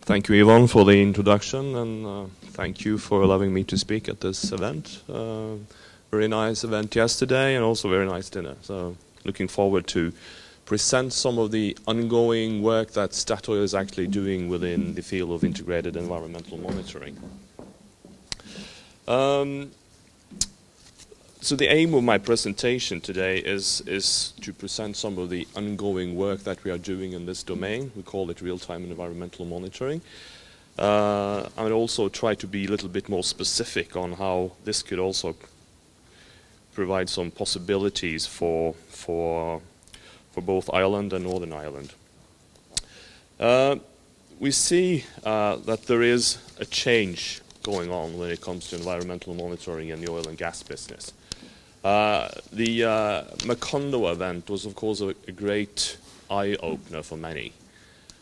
Thank you, Yvonne, for the introduction, and thank you for allowing me to speak at this event. Very nice event yesterday, and also very nice dinner. So, looking forward to present some of the ongoing work that Statoil is actually doing within the field of integrated environmental monitoring. So the aim of my presentation today is to present some of the ongoing work that we are doing in this domain. We call it real-time environmental monitoring. And also try to be a little bit more specific on how this could also provide some possibilities for both Ireland and Northern Ireland. We see that there is a change going on when it comes to environmental monitoring in the oil and gas business. The Macondo event was, of course, a great eye-opener for many.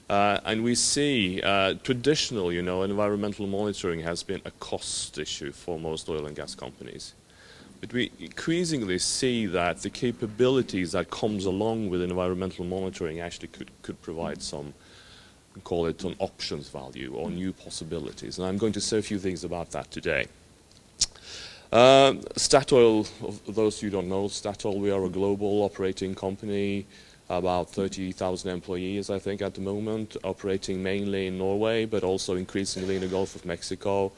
And we see traditionally, environmental monitoring has been a cost issue for most oil and gas companies. But we increasingly see that the capabilities that comes along with environmental monitoring actually could provide some, we call it an options value or new possibilities. And I'm going to say a few things about that today. Statoil, for those who don't know, Statoil, we are a global operating company, about 30,000 employees, I think, at the moment, operating mainly in Norway, but also increasingly in the Gulf of Mexico,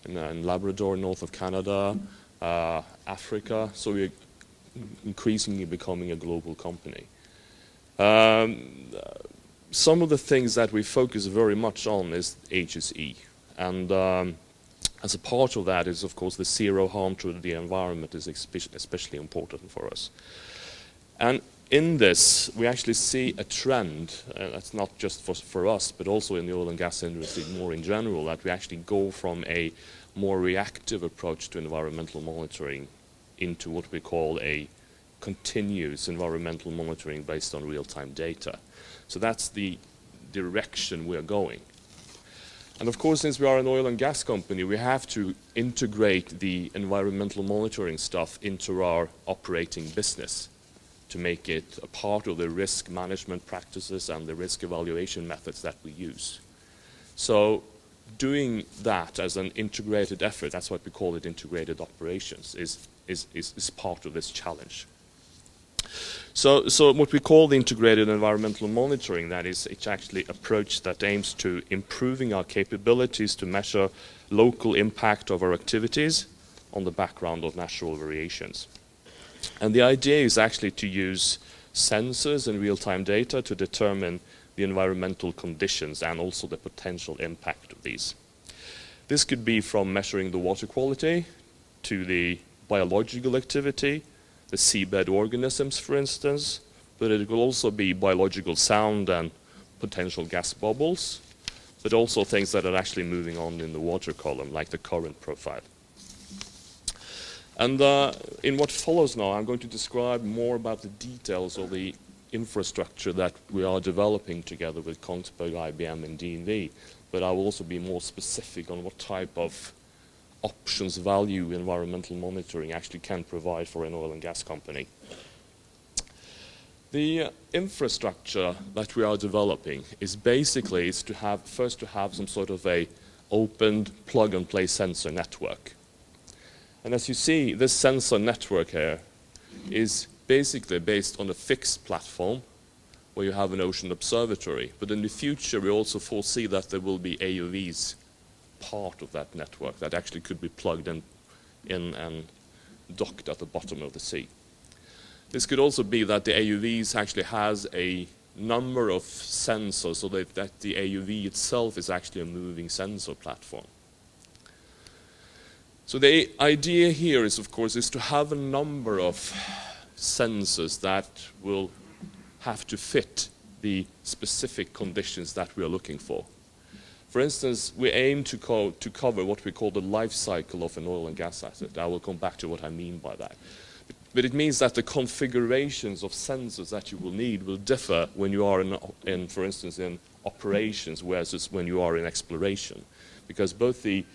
and Labrador, north of Canada, Africa. So we're increasingly becoming a global company. Some of the things that we focus very much on is HSE. And as a part of that is, of course, the zero harm to the environment is especially important for us. And in this, we actually see a trend, that's not just for us, but also in the oil and gas industry more in general, that we actually go from a more reactive approach to environmental monitoring into what we call a continuous environmental monitoring based on real-time data. So that's the direction we're going. And of course, since we are an oil and gas company, we have to integrate the environmental monitoring stuff into our operating business to make it a part of the risk management practices and the risk evaluation methods that we use. So doing that as an integrated effort, that's what we call it, integrated operations, is part of this challenge. So what we call the integrated environmental monitoring, that is, it's actually an approach that aims to improving our capabilities to measure local impact of our activities on the background of natural variations. And the idea is actually to use sensors and real-time data to determine the environmental conditions and also the potential impact of these. This could be from measuring the water quality to the biological activity, the seabed organisms, for instance, but it will also be biological sound and potential gas bubbles, but also things that are actually moving on in the water column, like the current profile. And in what follows now, I'm going to describe more about the details of the infrastructure that we are developing together with Kongsberg, IBM, and DNV, but I will also be more specific on what type of options value environmental monitoring actually can provide for an oil and gas company. The infrastructure that we are developing is basically to have some sort of a open plug-and-play sensor network. And as you see, this sensor network here is basically based on a fixed platform where you have an ocean observatory. But in the future, we also foresee that there will be AUVs part of that network that actually could be plugged in and docked at the bottom of the sea. This could also be that the AUVs actually has a number of sensors so that the AUV itself is actually a moving sensor platform. So the idea here is, of course, is to have a number of sensors that will have to fit the specific conditions that we are looking for. For instance, we aim to cover what we call the life cycle of an oil and gas asset. I will come back to what I mean by that. But it means that the configurations of sensors that you will need will differ when you are for instance, in operations versus when you are in exploration. Because both the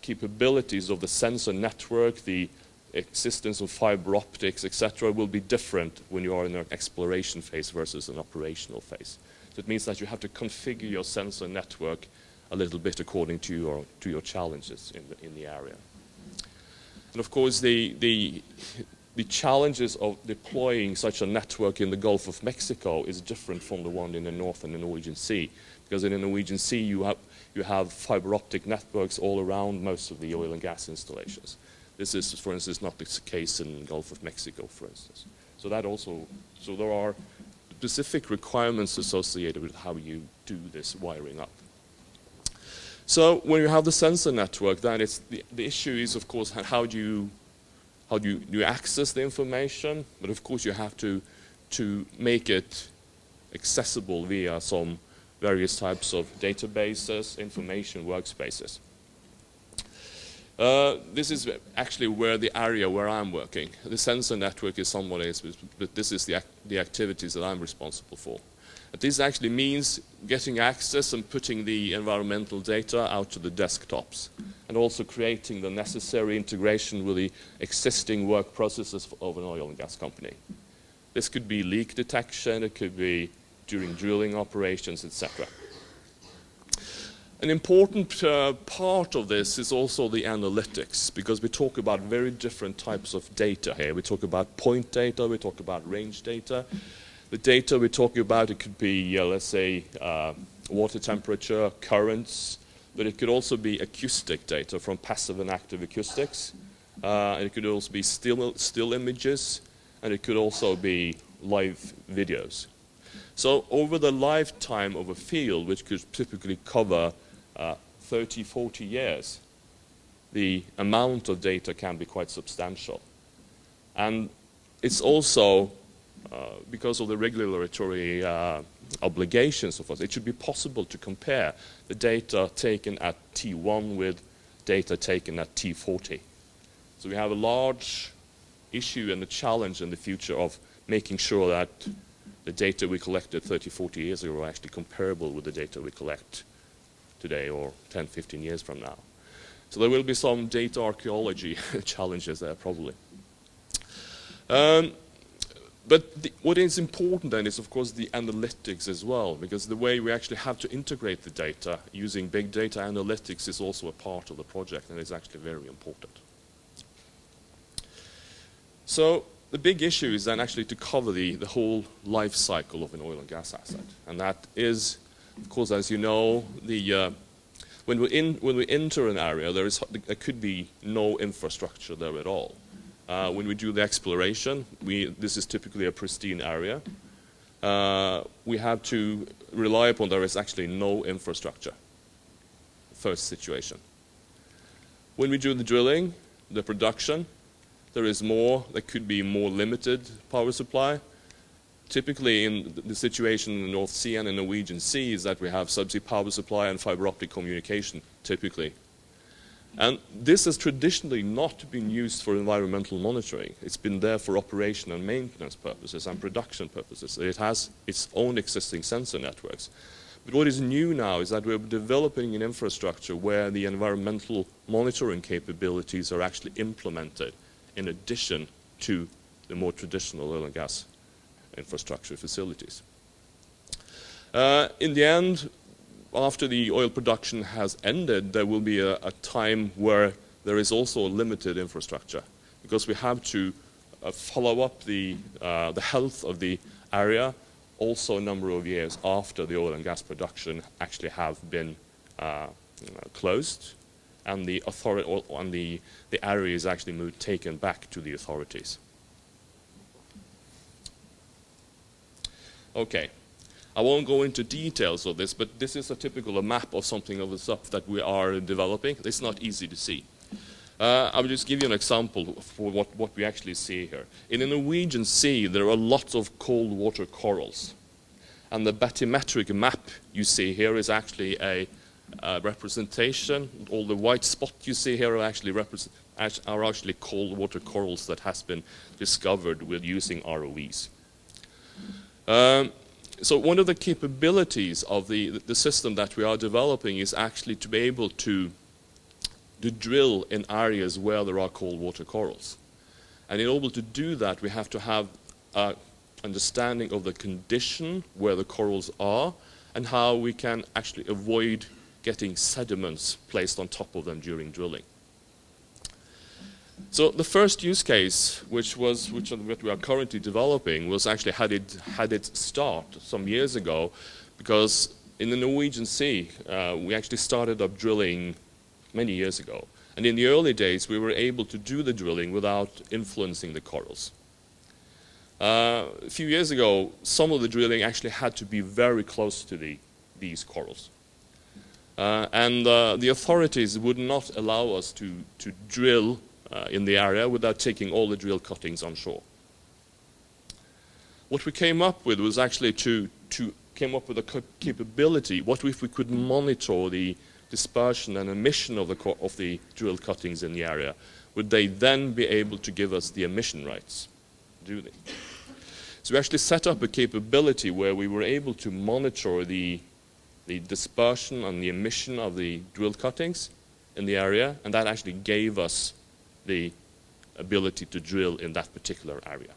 capabilities of the sensor network, the existence of fiber optics, etc., will be different when you are in an exploration phase versus an operational phase. So it means that you have to configure your sensor network a little bit according to your challenges in the area. And of course, the challenges of deploying such a network in the Gulf of Mexico is different from the one in the North and the Norwegian Sea, because in the Norwegian Sea you have fiber optic networks all around most of the oil and gas installations. This is, for instance, not the case in the Gulf of Mexico, for instance. So there are specific requirements associated with how you do this wiring up. So when you have the sensor network, then it's the issue is, of course, how do you access the information, but of course you have to make it accessible via some various types of databases, information workspaces. This is actually where the area where I'm working. The sensor network is somewhat else, but this is the activities that I'm responsible for. But this actually means getting access and putting the environmental data out to the desktops, and also creating the necessary integration with the existing work processes of an oil and gas company. This could be leak detection, it could be during drilling operations, etc. An important part of this is also the analytics, because we talk about very different types of data here. We talk about point data, we talk about range data. The data we're talking about, it could be, let's say, water temperature, currents, but it could also be acoustic data from passive and active acoustics. It could also be still images, and it could also be live videos. So over the lifetime of a field, which could typically cover 30, 40 years, the amount of data can be quite substantial. And it's also, because of the regulatory obligations of us, it should be possible to compare the data taken at T1 with data taken at T40. So we have a large issue and a challenge in the future of making sure that the data we collected 30, 40 years ago are actually comparable with the data we collect today or 10, 15 years from now. So there will be some data archaeology challenges there probably. But what is important then is, of course, the analytics as well, because the way we actually have to integrate the data using big data analytics is also a part of the project, and it's actually very important. So the big issue is then actually to cover the whole life cycle of an oil and gas asset, and that is, of course, as you know, when we enter an area, there could be no infrastructure there at all. When we do the exploration, this is typically a pristine area. We have to rely upon there is actually no infrastructure. First situation. When we do the drilling, the production, there could be more limited power supply. Typically in the situation in the North Sea and the Norwegian Sea is that we have subsea power supply and fiber optic communication, typically. And this has traditionally not been used for environmental monitoring. It's been there for operation and maintenance purposes and production purposes. It has its own existing sensor networks. But what is new now is that we're developing an infrastructure where the environmental monitoring capabilities are actually implemented in addition to the more traditional oil and gas infrastructure facilities. In the end, after the oil production has ended, there will be a time where there is also a limited infrastructure, because we have to follow up the health of the area also a number of years after the oil and gas production actually have been closed, and the area is actually taken back to the authorities. Okay. I won't go into details of this, but this is a typical map of something of the stuff that we are developing. It's not easy to see. I will just give you an example for what we actually see here. In the Norwegian Sea, there are lots of cold water corals. And the bathymetric map you see here is actually a representation. All the white spots you see here are actually cold water corals that has been discovered with using ROVs. So one of the capabilities of the system that we are developing is actually to be able to drill in areas where there are cold water corals. And in order to do that, we have to have a understanding of the condition where the corals are and how we can actually avoid getting sediments placed on top of them during drilling. So the first use case, which we are currently developing, was actually had its start some years ago, because in the Norwegian Sea, we actually started up drilling many years ago. And in the early days, we were able to do the drilling without influencing the corals. A few years ago, some of the drilling actually had to be very close to these corals. And the authorities would not allow us to drill in the area without taking all the drill cuttings on shore. What we came up with was actually to came up with a capability. What if we could monitor the dispersion and emission of the drill cuttings in the area? Would they then be able to give us the emission rights? Do they? So we actually set up a capability where we were able to monitor the dispersion and the emission of the drill cuttings in the area, and that actually gave us the ability to drill in that particular area.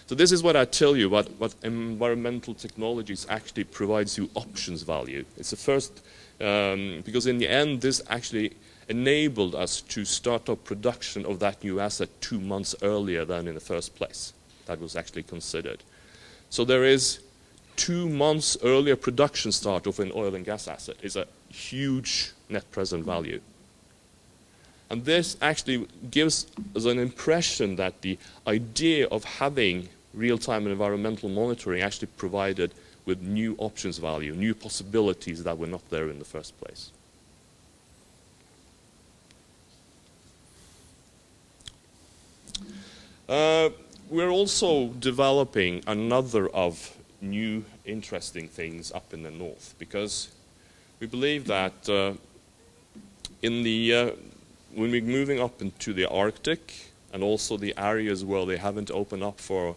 So this is what I tell you, what environmental technologies actually provides you options value. It's the first, because in the end this actually enabled us to start up production of that new asset 2 months earlier than in the first place. That was actually considered. So there is 2 months earlier production start of an oil and gas asset is a huge net present value. And this actually gives us an impression that the idea of having real-time environmental monitoring actually provided with new options value, new possibilities that were not there in the first place. We're also developing another of new interesting things up in the north, because we believe that when we're moving up into the Arctic and also the areas where they haven't opened up for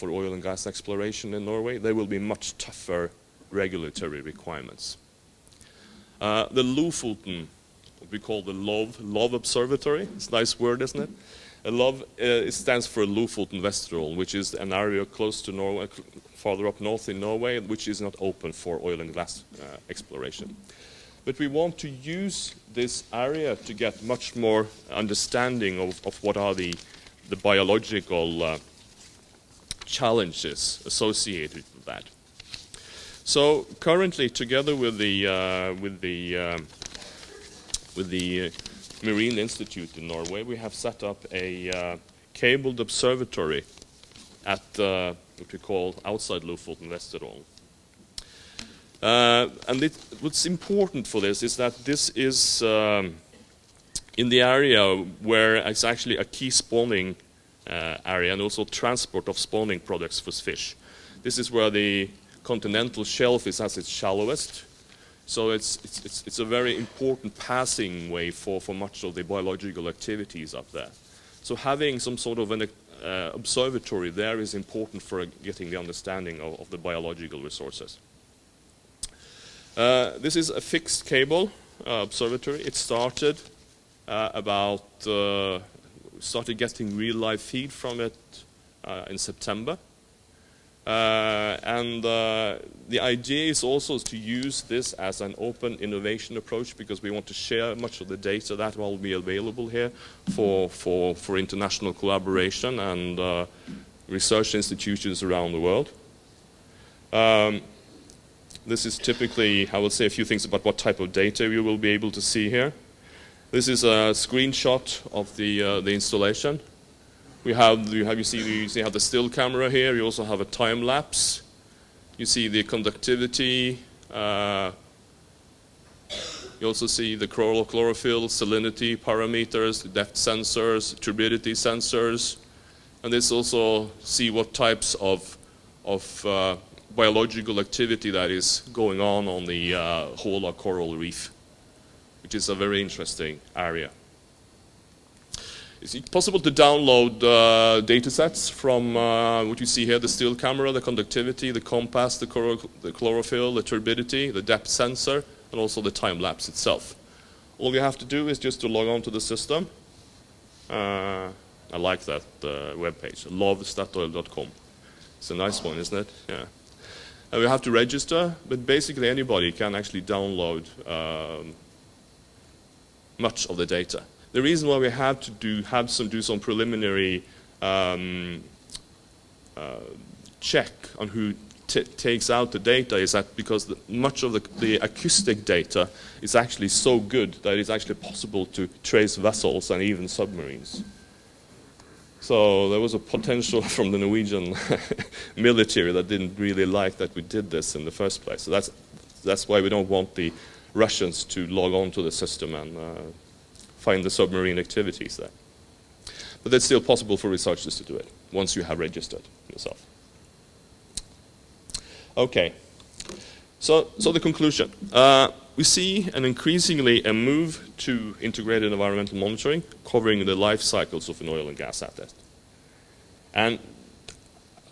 oil and gas exploration in Norway, there will be much tougher regulatory requirements. The Lofoten, what we call the LOV Observatory, it's a nice word, isn't it? LOV, it stands for Lofoten Vesterålen, which is an area close to Norway, farther up north in Norway, which is not open for oil and gas exploration. But we want to use this area to get much more understanding of what are the biological challenges associated with that. So currently, together with the Marine Institute in Norway, we have set up a cabled observatory at what we call outside Lofoten Vesterålen. And what's important for this is that this is in the area where it's actually a key spawning area and also transport of spawning products for fish. This is where the continental shelf is at its shallowest. So it's a very important passing way for much of the biological activities up there. So having some sort of an observatory there is important for getting the understanding of the biological resources. This is a fixed cable observatory. It started started getting real live feed from it in September. And the idea is also to use this as an open innovation approach, because we want to share much of the data that will be available here for international collaboration and research institutions around the world. This is typically, I will say a few things about what type of data you will be able to see here. This is a screenshot of the installation. You see how the still camera here. You also have a time lapse. You see the conductivity. You also see the chlorophyll, salinity parameters, the depth sensors, turbidity sensors, and this also see what types of biological activity that is going on the Håla coral reef, which is a very interesting area. It's possible to download data sets from what you see here, the still camera, the conductivity, the compass, the chlorophyll, the turbidity, the depth sensor, and also the time lapse itself. All you have to do is just to log on to the system. I'll like that webpage, lovestatoil.com. It's a nice one, isn't it? Yeah. And we have to register, but basically anybody can actually download much of the data. The reason why we have to do some preliminary check on who takes out the data is that because much of the acoustic data is actually so good that it's actually possible to trace vessels and even submarines. So there was a potential from the Norwegian military that didn't really like that we did this in the first place. So that's why we don't want the Russians to log on to the system and find the submarine activities there. But it's still possible for researchers to do it once you have registered yourself. Okay, so the conclusion. We see an increasingly a move to integrated environmental monitoring covering the life cycles of an oil and gas asset. And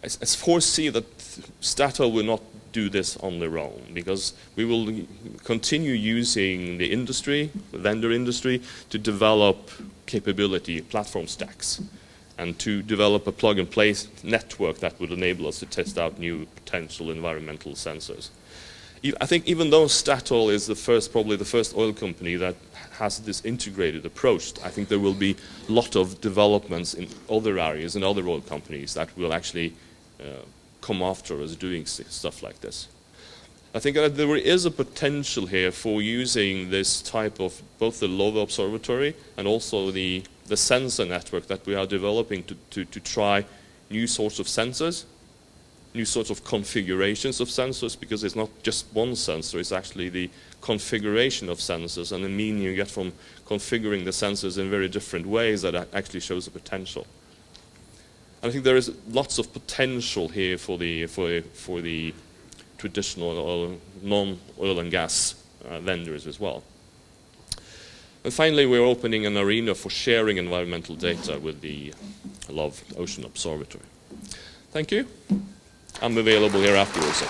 I foresee that Statoil will not do this on their own, because we will continue using the industry, the vendor industry, to develop capability platform stacks and to develop a plug-and-play network that would enable us to test out new potential environmental sensors. I think even though Statoil is probably the first oil company that has this integrated approach, I think there will be a lot of developments in other areas and other oil companies that will actually come after us doing stuff like this. I think that there is a potential here for using this type of both the LOVA observatory and also the sensor network that we are developing to try new sorts of sensors, new sorts of configurations of sensors, because it's not just one sensor, it's actually the configuration of sensors and the meaning you get from configuring the sensors in very different ways that actually shows the potential. And I think there is lots of potential here for the traditional non-oil and gas vendors as well. And finally, we're opening an arena for sharing environmental data with the SmartOcean Observatory. Thank you. I'm available here afterwards.